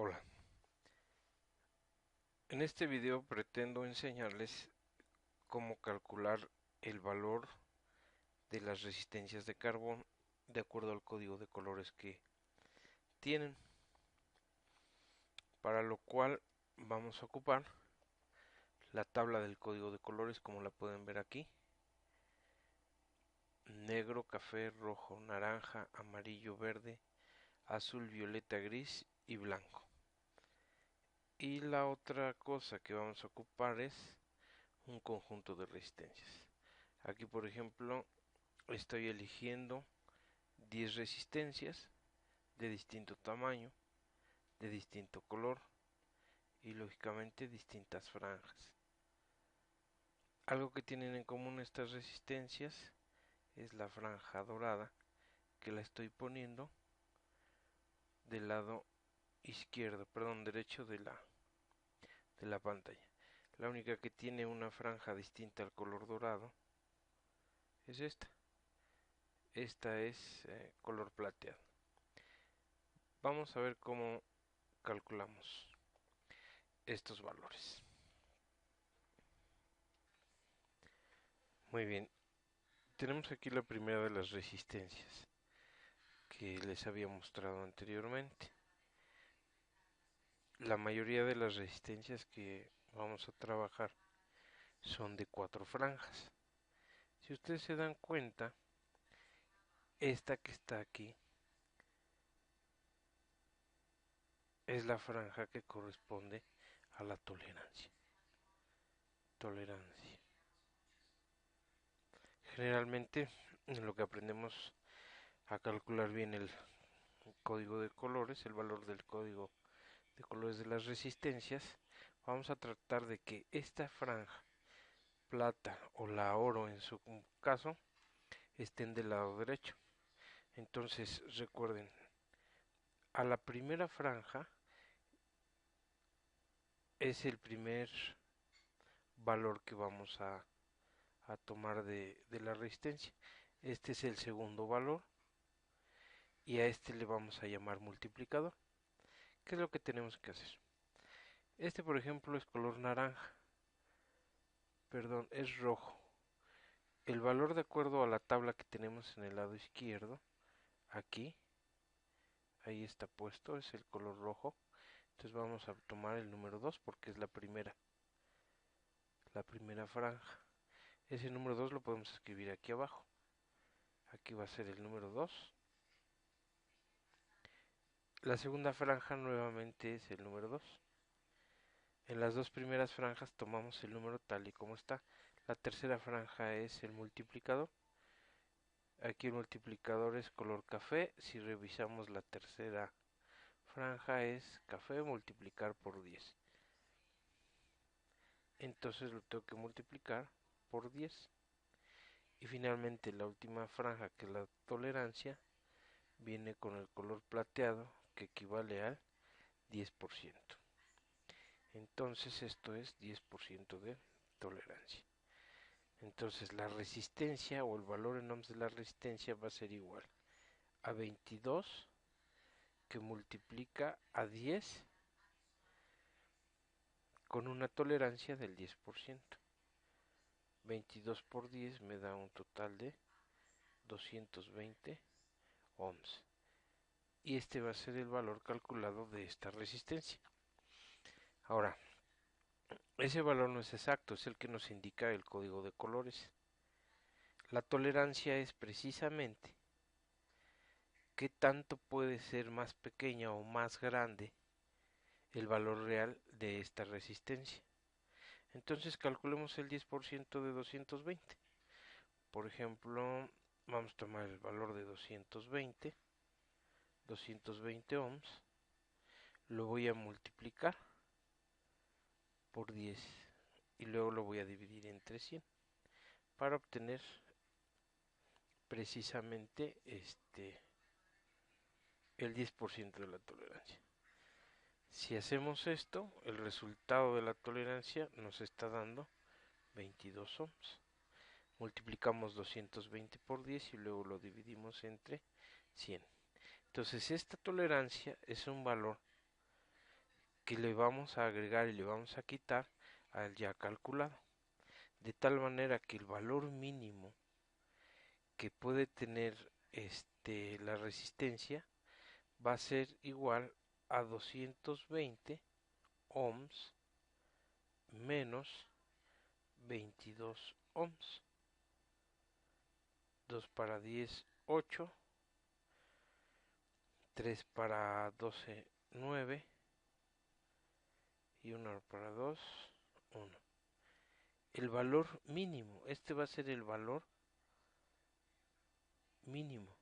Hola, en este video pretendo enseñarles cómo calcular el valor de las resistencias de carbón de acuerdo al código de colores que tienen, para lo cual vamos a ocupar la tabla del código de colores como la pueden ver aquí: negro, café, rojo, naranja, amarillo, verde, azul, violeta, gris y blanco. Y la otra cosa que vamos a ocupar es un conjunto de resistencias. Aquí, por ejemplo, estoy eligiendo 10 resistencias de distinto tamaño, de distinto color y lógicamente distintas franjas. Algo que tienen en común estas resistencias es la franja dorada, que la estoy poniendo del lado izquierdo, perdón, derecho de la pantalla. La única que tiene una franja distinta al color dorado es esta. Esta es color plateado. Vamos a ver cómo calculamos estos valores. Muy bien, tenemos aquí la primera de las resistencias que les había mostrado anteriormente. La mayoría de las resistencias que vamos a trabajar son de 4 franjas. Si ustedes se dan cuenta, esta que está aquí es la franja que corresponde a la tolerancia. Tolerancia. Generalmente, en lo que aprendemos a calcular bien el código de colores, el valor del código de colores de las resistencias, vamos a tratar de que esta franja plata o la oro en su caso estén del lado derecho. Entonces recuerden, a la primera franja es el primer valor que vamos a tomar de la resistencia. Este es el segundo valor y a este le vamos a llamar multiplicador. ¿Qué es lo que tenemos que hacer? Este, por ejemplo, es color naranja, perdón, es rojo. El valor, de acuerdo a la tabla que tenemos en el lado izquierdo, aquí, ahí está puesto, es el color rojo. Entonces vamos a tomar el número 2 porque es la primera franja. Ese número 2 lo podemos escribir aquí abajo. Aquí va a ser el número 2. La segunda franja nuevamente es el número 2. En las dos primeras franjas tomamos el número tal y como está. La tercera franja es el multiplicador. Aquí el multiplicador es color café. Si revisamos la tercera franja es café multiplicar por 10. Entonces lo tengo que multiplicar por 10. Y finalmente la última franja, que es la tolerancia, viene con el color plateado, que equivale al 10%. Entonces esto es 10% de tolerancia. Entonces la resistencia o el valor en ohms de la resistencia va a ser igual a 22 que multiplica a 10 con una tolerancia del 10%. 22 por 10 me da un total de 220 ohms. Y este va a ser el valor calculado de esta resistencia. Ahora, ese valor no es exacto, es el que nos indica el código de colores. La tolerancia es precisamente qué tanto puede ser más pequeña o más grande el valor real de esta resistencia. Entonces calculemos el 10% de 220. Por ejemplo, vamos a tomar el valor de 220 ohms, lo voy a multiplicar por 10 y luego lo voy a dividir entre 100 para obtener precisamente el 10% de la tolerancia. Si hacemos esto, el resultado de la tolerancia nos está dando 22 ohms. Multiplicamos 220 por 10 y luego lo dividimos entre 100. Entonces esta tolerancia es un valor que le vamos a agregar y le vamos a quitar al ya calculado, de tal manera que el valor mínimo que puede tener la resistencia va a ser igual a 220 ohms menos 22 ohms. 2 para 10, 8. 3 para 12, 9. Y 1 para 2, 1. El valor mínimo, este va a ser el valor mínimo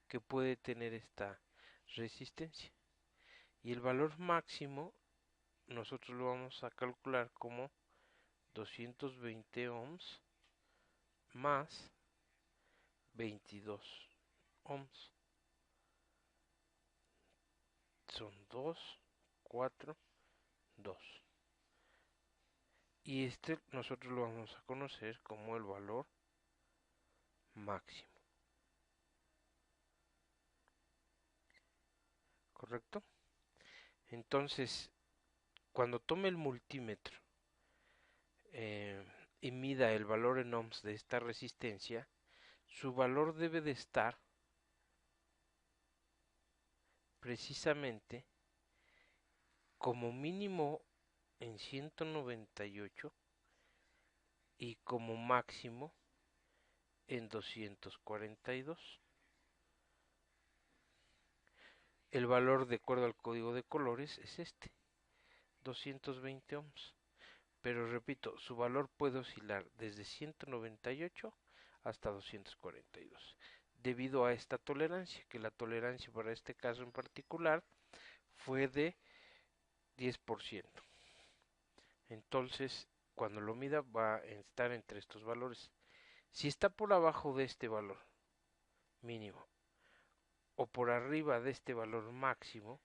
que puede tener esta resistencia. Y el valor máximo nosotros lo vamos a calcular como 220 ohms más 22 ohms. Son 2, 4, 2. Y este nosotros lo vamos a conocer como el valor máximo. ¿Correcto? Entonces, cuando tome el multímetro y mida el valor en ohms de esta resistencia, su valor debe de estar precisamente como mínimo en 198 y como máximo en 242. El valor de acuerdo al código de colores es este, 220 ohms. Pero repito, su valor puede oscilar desde 198 hasta 242, debido a esta tolerancia, que la tolerancia para este caso en particular fue de 10%. Entonces, cuando lo mida va a estar entre estos valores. Si está por abajo de este valor mínimo o por arriba de este valor máximo,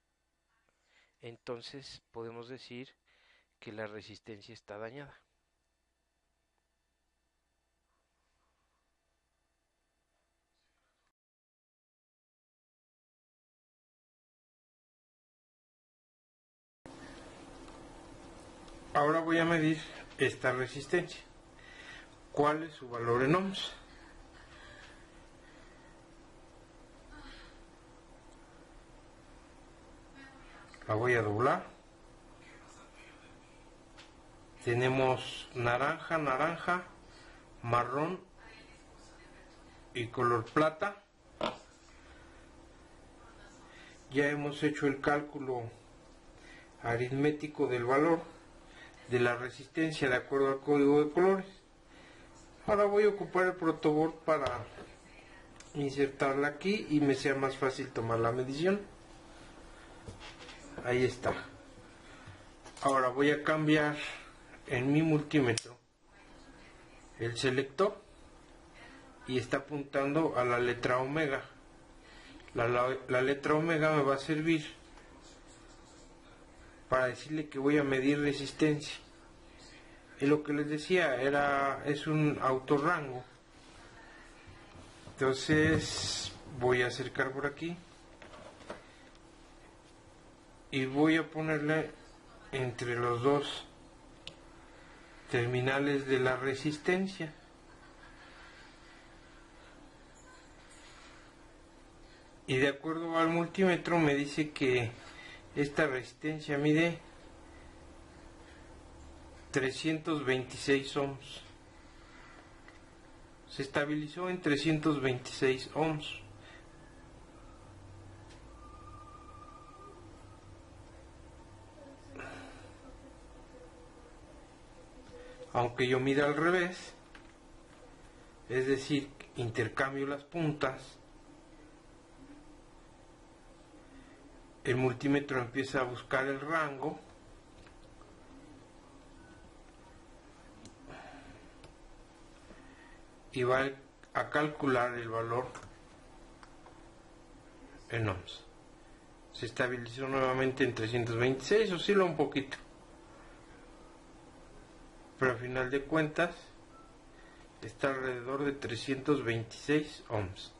entonces podemos decir que la resistencia está dañada. Ahora voy a medir esta resistencia. ¿Cuál es su valor en ohms? La voy a doblar. Tenemos naranja, naranja, marrón y color plata. Ya hemos hecho el cálculo aritmético del valor de la resistencia de acuerdo al código de colores. Ahora voy a ocupar el protoboard para insertarla aquí y me sea más fácil tomar la medición. Ahí está. Ahora voy a cambiar en mi multímetro el selector y está apuntando a la letra omega. La letra omega me va a servir para decirle que voy a medir resistencia. Y lo que les decía es un autorrango. Entonces voy a acercar por aquí y voy a ponerle entre los dos terminales de la resistencia. Y de acuerdo al multímetro me dice que esta resistencia mide 326 ohms. Se estabilizó en 326 ohms. Aunque yo mida al revés, es decir, intercambio las puntas, el multímetro empieza a buscar el rango y va a calcular el valor en ohms. Se estabilizó nuevamente en 326, oscila un poquito, pero al final de cuentas está alrededor de 326 ohms.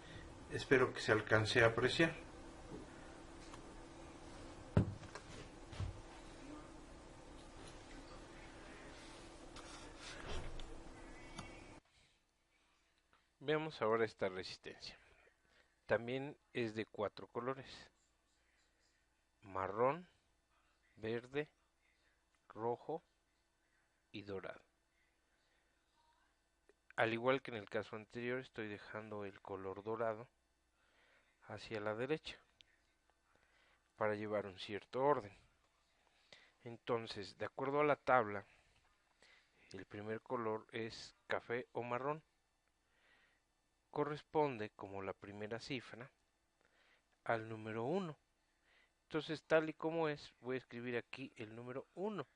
Espero que se alcance a apreciar. Veamos ahora esta resistencia. También es de 4 colores: marrón, verde, rojo y dorado. Al igual que en el caso anterior, estoy dejando el color dorado hacia la derecha para llevar un cierto orden. Entonces, de acuerdo a la tabla, el primer color es café o marrón. Corresponde, como la primera cifra, al número 1. Entonces, tal y como es, voy a escribir aquí el número 1.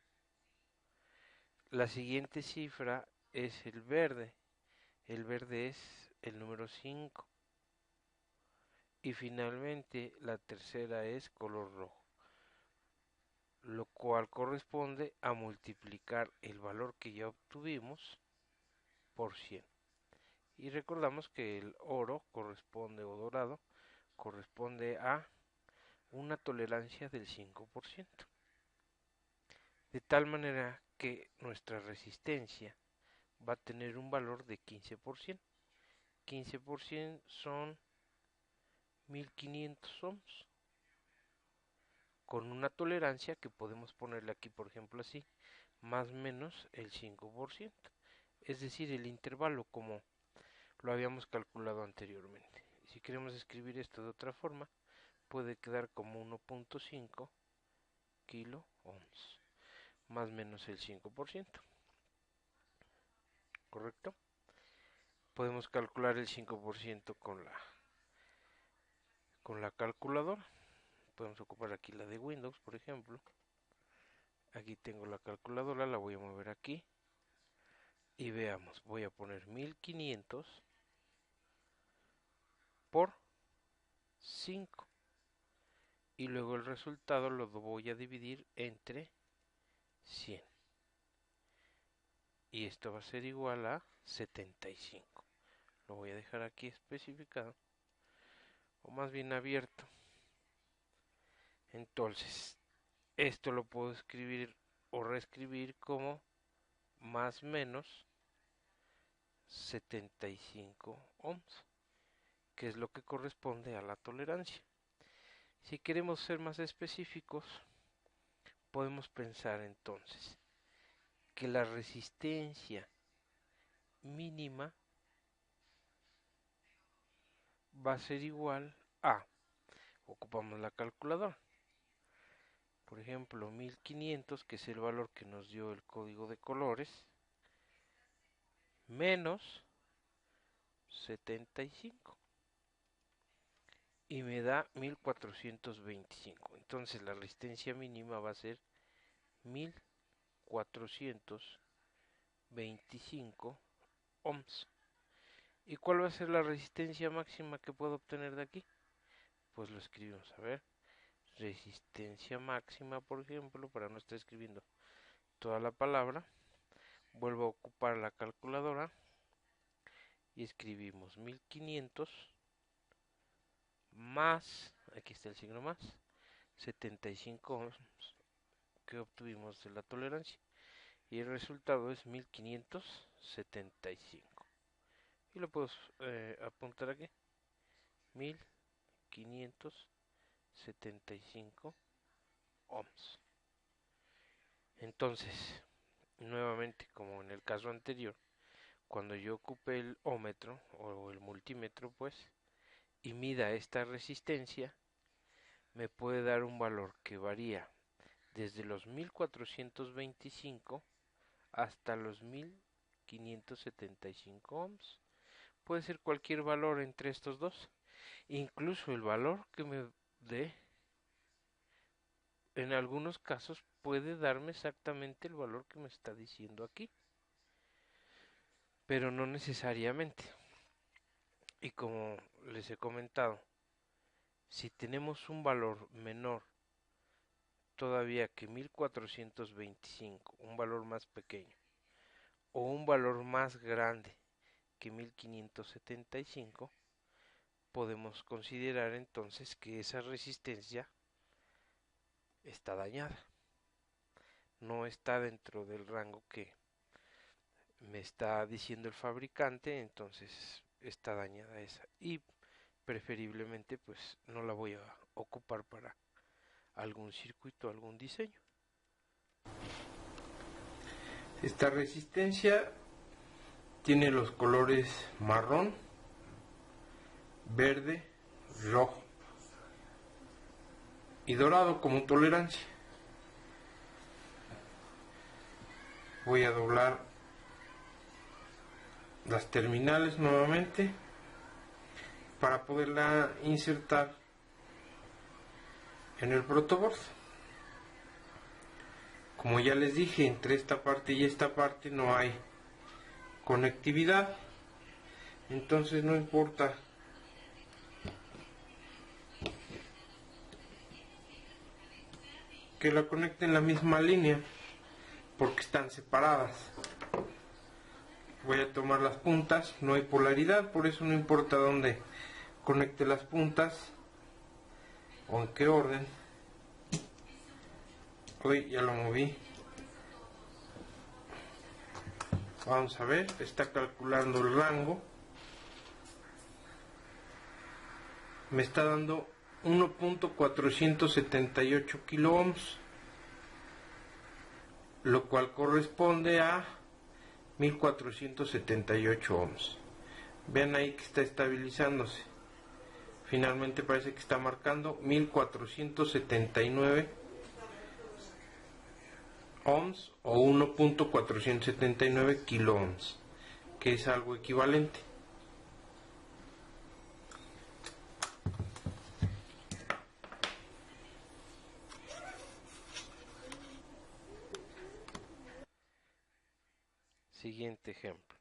La siguiente cifra es el verde. El verde es el número 5. Y finalmente la tercera es color rojo, lo cual corresponde a multiplicar el valor que ya obtuvimos por 100. Y recordamos que el oro corresponde, o dorado, corresponde a una tolerancia del 5%. De tal manera que nuestra resistencia va a tener un valor de 15%. 15% son 1500 ohms, con una tolerancia que podemos ponerle aquí, por ejemplo, así, más o menos el 5%, es decir, el intervalo como lo habíamos calculado anteriormente. Si queremos escribir esto de otra forma, puede quedar como 1.5 kilo ohms, más o menos el 5%, ¿correcto? Podemos calcular el 5% con la calculadora. Podemos ocupar aquí la de Windows, por ejemplo. Aquí tengo la calculadora, la voy a mover aquí. Y veamos, voy a poner 1500 por 5. Y luego el resultado lo voy a dividir entre 100. Y esto va a ser igual a 75. Lo voy a dejar aquí especificado, o más bien abierto. Entonces, esto lo puedo escribir o reescribir como más o menos 75 ohms, que es lo que corresponde a la tolerancia. Si queremos ser más específicos, podemos pensar entonces que la resistencia mínima va a ser igual a, ocupamos la calculadora, por ejemplo 1500, que es el valor que nos dio el código de colores, menos 75, y me da 1425. Entonces la resistencia mínima va a ser 1425 ohms. ¿Y cuál va a ser la resistencia máxima que puedo obtener de aquí? Pues lo escribimos, a ver, resistencia máxima, por ejemplo, para no estar escribiendo toda la palabra, vuelvo a ocupar la calculadora y escribimos 1500 más, aquí está el signo más, 75 ohms que obtuvimos de la tolerancia, y el resultado es 1575. Y lo puedo apuntar aquí, 1575 ohms. Entonces, nuevamente, como en el caso anterior, cuando yo ocupe el ómetro o el multímetro, pues, y mida esta resistencia, me puede dar un valor que varía desde los 1425 hasta los 1575 ohms. Puede ser cualquier valor entre estos dos. Incluso el valor que me dé, en algunos casos, puede darme exactamente el valor que me está diciendo aquí, pero no necesariamente. Y como les he comentado, si tenemos un valor menor todavía que 1425, un valor más pequeño, o un valor más grande que 1575, podemos considerar entonces que esa resistencia está dañada. No está dentro del rango que me está diciendo el fabricante, entonces está dañada esa, y preferiblemente pues no la voy a ocupar para algún circuito, algún diseño. Esta resistencia tiene los colores marrón, verde, rojo y dorado como tolerancia. Voy a doblar las terminales nuevamente para poderla insertar en el protoboard. Como ya les dije, entre esta parte y esta parte no hay conectividad, entonces no importa que la conecte en la misma línea porque están separadas. Voy a tomar las puntas, no hay polaridad, por eso no importa dónde conecte las puntas o en qué orden. Hoy ya lo moví. Vamos a ver, está calculando el rango. Me está dando 1.478 kilo ohms, lo cual corresponde a 1478 ohms. Vean ahí que está estabilizándose. Finalmente parece que está marcando 1479 ohms o 1.479 kilo ohms, que es algo equivalente. Siguiente ejemplo: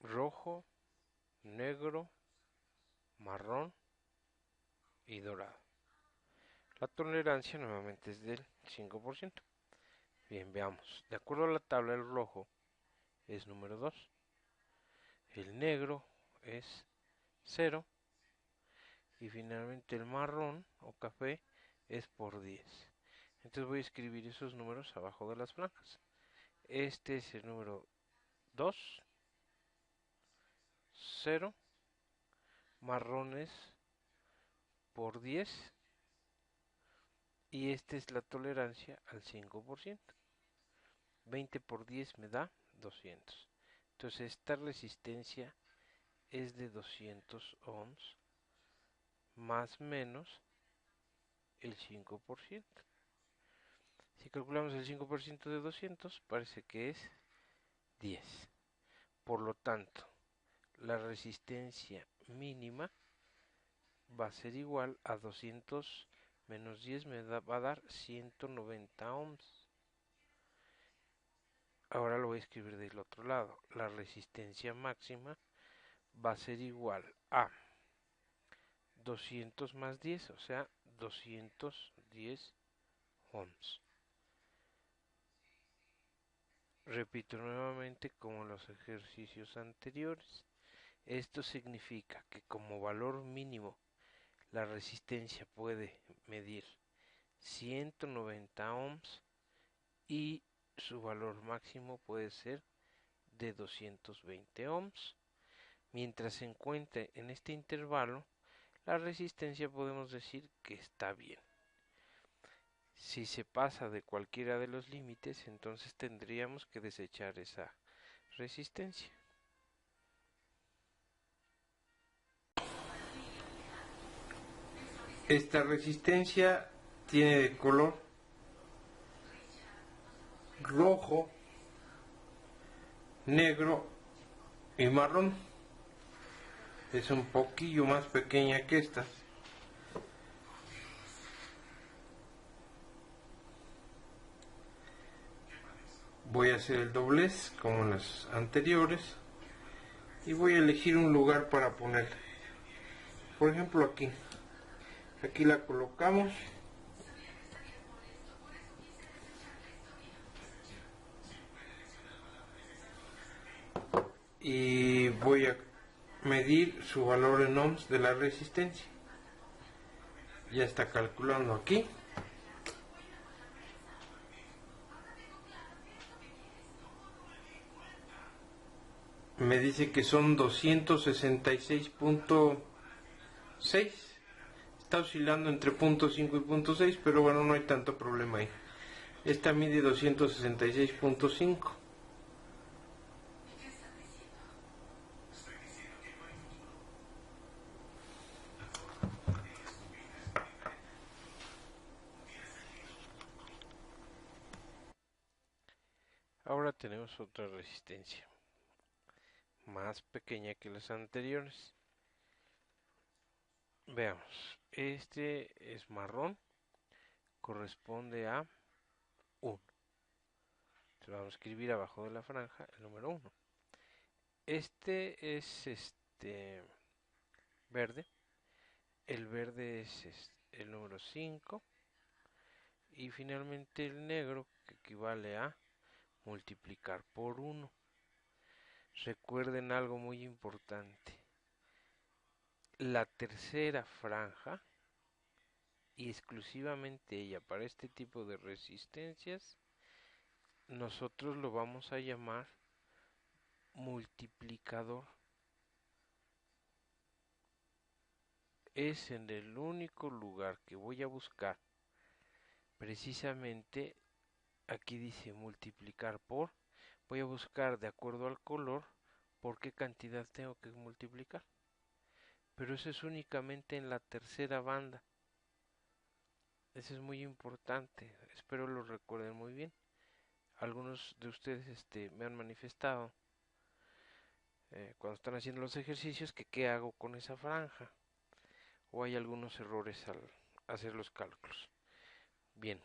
rojo, negro, marrón y dorado. La tolerancia nuevamente es del 5%. Bien, veamos. De acuerdo a la tabla, el rojo es número 2, el negro es 0 y finalmente el marrón o café es por 10. Entonces voy a escribir esos números abajo de las franjas. Este es el número 2, 0, marrones por 10 y esta es la tolerancia al 5%. 20 por 10 me da 200. Entonces esta resistencia es de 200 ohms más menos el 5%. Si calculamos el 5% de 200, parece que es 10. Por lo tanto, la resistencia mínima va a ser igual a 200 menos 10 me va a dar 190 ohms. Ahora lo voy a escribir del otro lado. La resistencia máxima va a ser igual a 200 más 10, o sea, 210 ohms. Repito nuevamente como en los ejercicios anteriores. Esto significa que como valor mínimo la resistencia puede medir 190 ohms y su valor máximo puede ser de 220 ohms. Mientras se encuentre en este intervalo, la resistencia podemos decir que está bien. Si se pasa de cualquiera de los límites, entonces tendríamos que desechar esa resistencia. Esta resistencia tiene de color rojo, negro y marrón. Es un poquillo más pequeña que esta. Voy a hacer el doblez como en las anteriores y voy a elegir un lugar para ponerla. Por ejemplo aquí. Aquí la colocamos. Y voy a medir su valor en ohms de la resistencia. Ya está calculando aquí. me dice que son 266.6. Está oscilando entre .5 y .6, pero bueno, no hay tanto problema ahí. Esta mide 266.5. Ahora tenemos otra resistencia, más pequeña que las anteriores. Veamos, este es marrón, corresponde a 1. Entonces vamos a escribir abajo de la franja el número 1. Este es verde. El verde es el número 5. Y finalmente el negro, que equivale a multiplicar por 1. Recuerden algo muy importante. La tercera franja, y exclusivamente ella para este tipo de resistencias, nosotros lo vamos a llamar multiplicador. Es en el único lugar que voy a buscar, precisamente aquí dice multiplicar por, voy a buscar de acuerdo al color por qué cantidad tengo que multiplicar. Pero eso es únicamente en la tercera banda. Eso es muy importante, espero lo recuerden muy bien. Algunos de ustedes me han manifestado cuando están haciendo los ejercicios que qué hago con esa franja, o hay algunos errores al hacer los cálculos. Bien,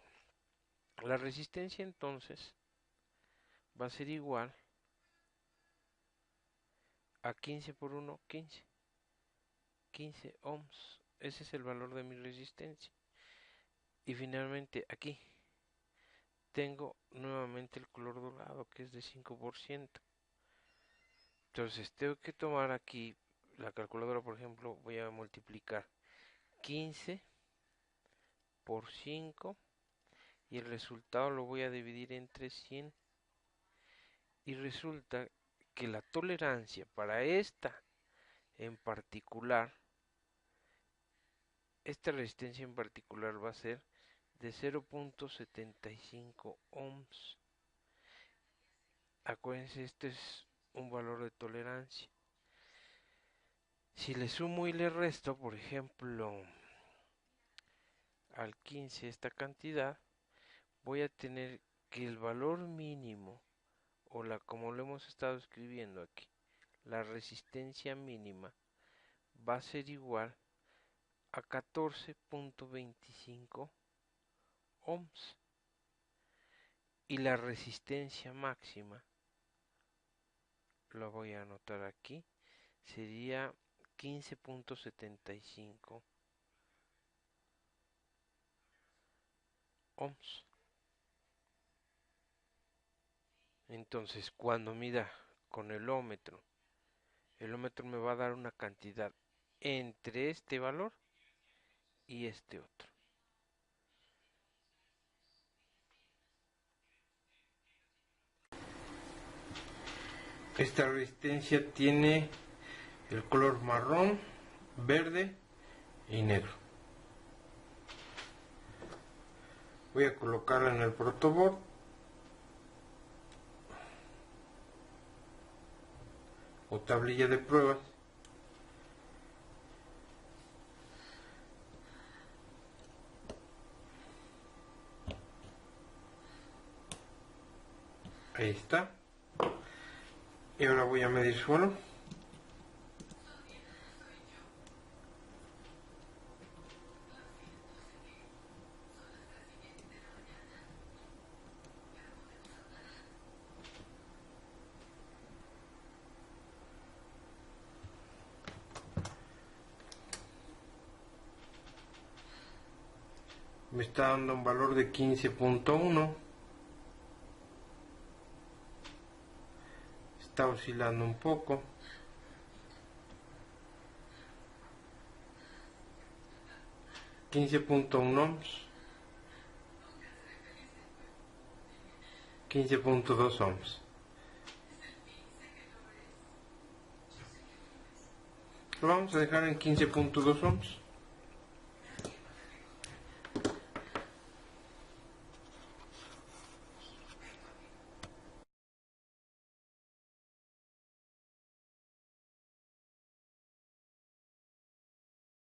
la resistencia entonces va a ser igual a 15 por 1, 15. 15 ohms. Ese es el valor de mi resistencia. Y finalmente aquí tengo nuevamente el color dorado, que es de 5%. Entonces tengo que tomar aquí la calculadora, por ejemplo, voy a multiplicar 15 por 5 y el resultado lo voy a dividir entre 100. Y resulta que la tolerancia para esta en particular, esta resistencia en particular va a ser de 0.75 ohms. Acuérdense, este es un valor de tolerancia. Si le sumo y le resto, por ejemplo, al 15 esta cantidad, voy a tener que el valor mínimo, o como lo hemos estado escribiendo aquí, la resistencia mínima, va a ser igual a 14.25 ohms. Y la resistencia máxima, lo voy a anotar aquí, sería 15.75 ohms. Entonces, cuando mida con el ohmmetro me va a dar una cantidad entre este valor y este otro. Esta resistencia tiene el color marrón, verde y negro. Voy a colocarla en el protoboard. O tablilla de pruebas. Ahí está. Y ahora voy a medir su valor. Me está dando un valor de 15.1. Está oscilando un poco. .1 ohms. 15.2 ohms. Lo vamos a dejar en 15.2 ohms.